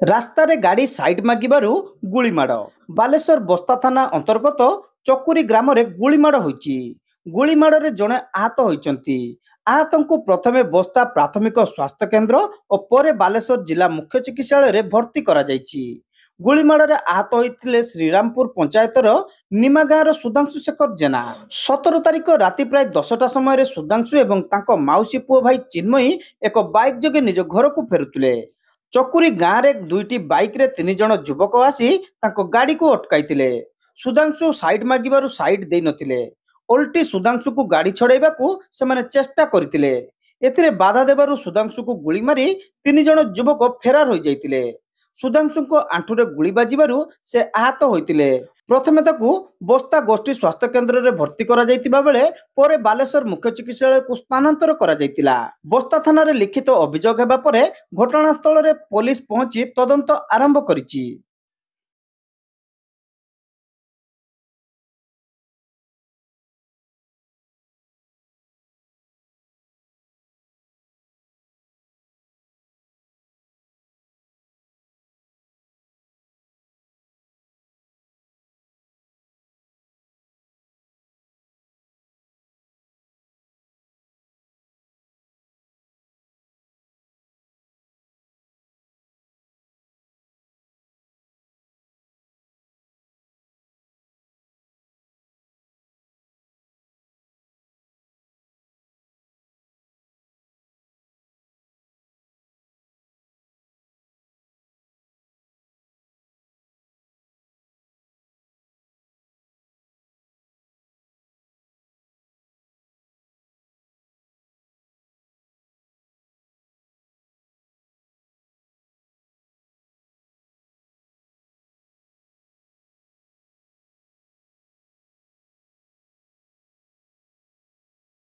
ରାସ୍ତାରେ ଗାଡ଼ି ସାଇଡ୍ ମାଗିବାରୁ ଗୁଳିମାଡ଼। ବାଲେଶ୍ୱର ବସ୍ତା ଥାନା ଅନ୍ତର୍ଗତ ଚକୁରୀ ଗ୍ରାମରେ ଗୁଳିମାଡ଼ ହୋଇଛି। ଗୁଳିମାଡ଼ରେ ଜଣେ ଆହତ ହୋଇଛନ୍ତି। ଆହତଙ୍କୁ ପ୍ରଥମେ ବସ୍ତା ପ୍ରାଥମିକ ସ୍ୱାସ୍ଥ୍ୟ କେନ୍ଦ୍ର ଓ ପରେ ବାଲେଶ୍ୱର ଜିଲ୍ଲା ମୁଖ୍ୟ ଚିକିତ୍ସାଳୟରେ ଭର୍ତ୍ତି କରାଯାଇଛି। ଗୁଳିମାଡ଼ରେ ଆହତ ହୋଇଥିଲେ ଶ୍ରୀରାମପୁର ପଞ୍ଚାୟତର ନିମା ଗାଁର ସୁଧାଂଶୁ ଶେଖର ଜେନା। 17 ତାରିଖ ରାତି ପ୍ରାୟ 10ଟା ସମୟରେ ସୁଧାଂଶୁ ଏବଂ ତାଙ୍କ ମାଉସୀ ପୁଅ ଭାଇ ଚିନ୍ମୟୀ ଏକ ବାଇକ୍ ଯୋଗେ ନିଜ ଘରକୁ ଫେରୁଥିଲେ। ଚକୁରୀ ଗାଁରେ ଦୁଇଟି ବାଇକ୍ରେ 3 ଜଣ ଯୁବକ ଆସି ତାଙ୍କ ଗାଡ଼ିକୁ ଅଟକାଇଥିଲେ। ସୁଧାଂଶୁ ସାଇଡ୍ ମାଗିବାରୁ ସାଇଡ୍ ଦେଇନଥିଲେ। ଓଲଟି ସୁଧାଂଶୁକୁ ଗାଡ଼ି ଛଡ଼ାଇବାକୁ ସେମାନେ ଚେଷ୍ଟା କରିଥିଲେ। ଏଥିରେ ବାଧା ଦେବାରୁ ସୁଧାଂଶୁକୁ ଗୁଳି ମାରି 3 ଜଣ ଯୁବକ ଫେରାର ହୋଇଯାଇଥିଲେ। ସୁଧାଂଶୁଙ୍କ ଆଣ୍ଠୁରେ ଗୁଳି ବାଜିବାରୁ ସେ ଆହତ ହୋଇଥିଲେ। ପ୍ରଥମେ ତାକୁ ବସ୍ତା ଗୋଷ୍ଠୀ ସ୍ୱାସ୍ଥ୍ୟ କେନ୍ଦ୍ରରେ ଭର୍ତ୍ତି କରାଯାଇଥିବା ବେଳେ ପରେ ବାଲେଶ୍ୱର ମୁଖ୍ୟ ଚିକିତ୍ସାଳୟକୁ ସ୍ଥାନାନ୍ତର କରାଯାଇଥିଲା। ବସ୍ତା ଥାନାରେ ଲିଖିତ ଅଭିଯୋଗ ହେବା ପରେ ଘଟଣାସ୍ଥଳରେ ପୋଲିସ ପହଞ୍ଚି ତଦନ୍ତ ଆରମ୍ଭ କରିଛି।